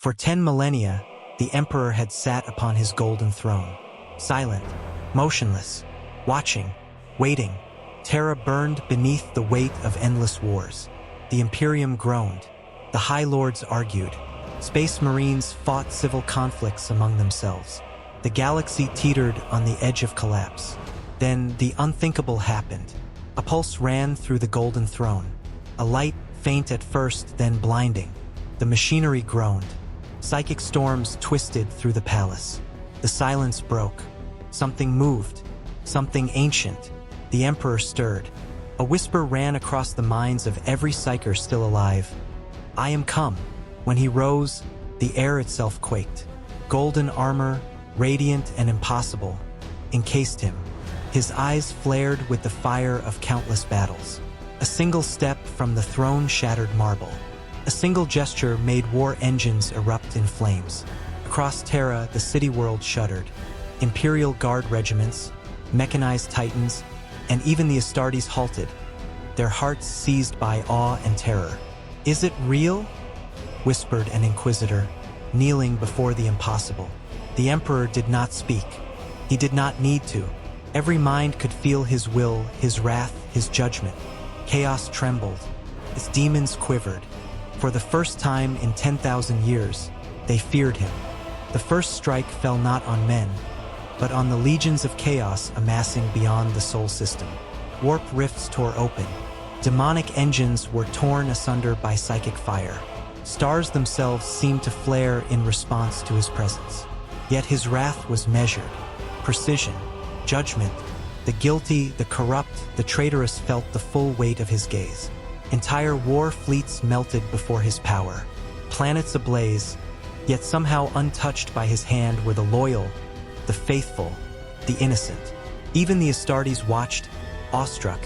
For 10 millennia, the Emperor had sat upon his golden throne, silent, motionless, watching, waiting. Terra burned beneath the weight of endless wars. The Imperium groaned. The High Lords argued. Space Marines fought civil conflicts among themselves. The galaxy teetered on the edge of collapse. Then the unthinkable happened. A pulse ran through the golden throne. A light, faint at first, then blinding. The machinery groaned. Psychic storms twisted through the palace. The silence broke. Something moved. Something ancient. The Emperor stirred. A whisper ran across the minds of every psyker still alive. I am come. When he rose, the air itself quaked. Golden armor, radiant and impossible, encased him. His eyes flared with the fire of countless battles. A single step from the throne shattered marble. A single gesture made war engines erupt in flames. Across Terra, the city world shuddered. Imperial Guard regiments, mechanized titans, and even the Astartes halted, their hearts seized by awe and terror. "Is it real?" whispered an inquisitor, kneeling before the impossible. The Emperor did not speak. He did not need to. Every mind could feel his will, his wrath, his judgment. Chaos trembled. Its demons quivered. For the first time in 10,000 years, they feared him. The first strike fell not on men, but on the legions of chaos amassing beyond the Sol system. Warp rifts tore open. Demonic engines were torn asunder by psychic fire. Stars themselves seemed to flare in response to his presence. Yet his wrath was measured. Precision, judgment. The guilty, the corrupt, the traitorous felt the full weight of his gaze. Entire war fleets melted before his power. Planets ablaze, yet somehow untouched by his hand were the loyal, the faithful, the innocent. Even the Astartes watched, awestruck,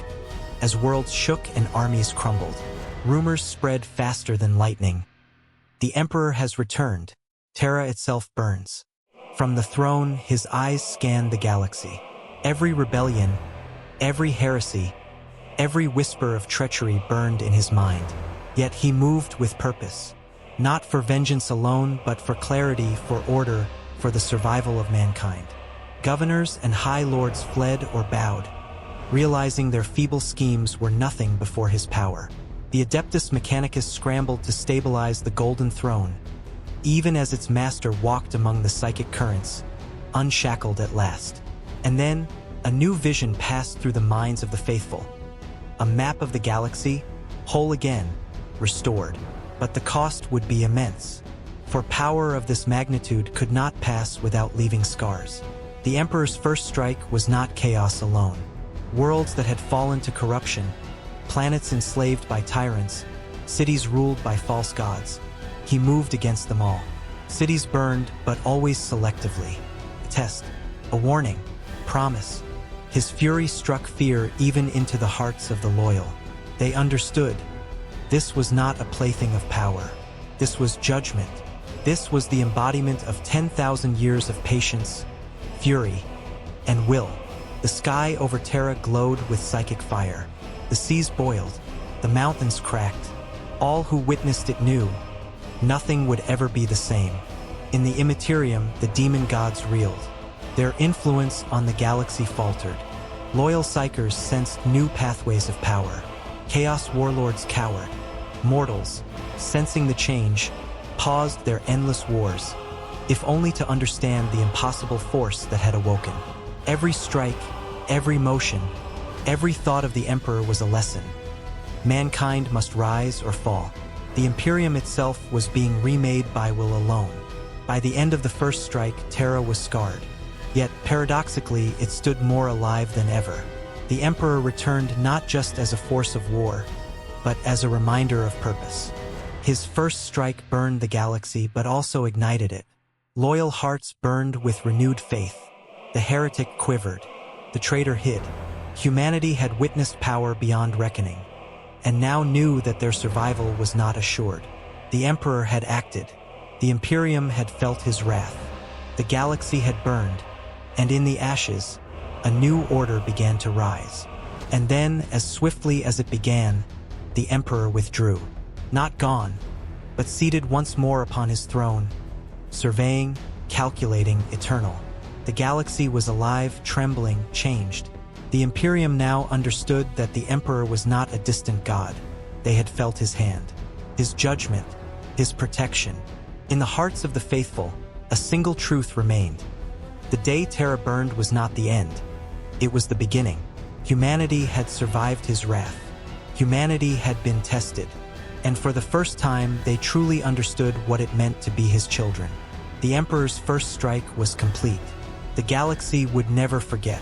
as worlds shook and armies crumbled. Rumors spread faster than lightning. The Emperor has returned. Terra itself burns. From the throne, his eyes scanned the galaxy. Every rebellion, every heresy, every whisper of treachery burned in his mind. Yet he moved with purpose. Not for vengeance alone, but for clarity, for order, for the survival of mankind. Governors and high lords fled or bowed, realizing their feeble schemes were nothing before his power. The Adeptus Mechanicus scrambled to stabilize the Golden Throne, even as its master walked among the psychic currents, unshackled at last. And then, a new vision passed through the minds of the faithful. A map of the galaxy, whole again, restored. But the cost would be immense, for power of this magnitude could not pass without leaving scars. The Emperor's first strike was not chaos alone. Worlds that had fallen to corruption, planets enslaved by tyrants, cities ruled by false gods. He moved against them all. Cities burned, but always selectively. A test, a warning, promise. His fury struck fear even into the hearts of the loyal. They understood. This was not a plaything of power. This was judgment. This was the embodiment of 10,000 years of patience, fury, and will. The sky over Terra glowed with psychic fire. The seas boiled. The mountains cracked. All who witnessed it knew nothing would ever be the same. In the Imperium, the demon gods reeled. Their influence on the galaxy faltered. Loyal psychers sensed new pathways of power. Chaos warlords cowered. Mortals, sensing the change, paused their endless wars, if only to understand the impossible force that had awoken. Every strike, every motion, every thought of the Emperor was a lesson. Mankind must rise or fall. The Imperium itself was being remade by will alone. By the end of the first strike, Terra was scarred. Yet, paradoxically, it stood more alive than ever. The Emperor returned not just as a force of war, but as a reminder of purpose. His first strike burned the galaxy, but also ignited it. Loyal hearts burned with renewed faith. The heretic quivered. The traitor hid. Humanity had witnessed power beyond reckoning, and now knew that their survival was not assured. The Emperor had acted. The Imperium had felt his wrath. The galaxy had burned, and in the ashes, a new order began to rise. And then, as swiftly as it began, the Emperor withdrew. Not gone, but seated once more upon his throne, surveying, calculating, eternal. The galaxy was alive, trembling, changed. The Imperium now understood that the Emperor was not a distant god. They had felt his hand, his judgment, his protection. In the hearts of the faithful, a single truth remained. The day Terra burned was not the end. It was the beginning. Humanity had survived his wrath. Humanity had been tested. And for the first time, they truly understood what it meant to be his children. The Emperor's first strike was complete. The galaxy would never forget.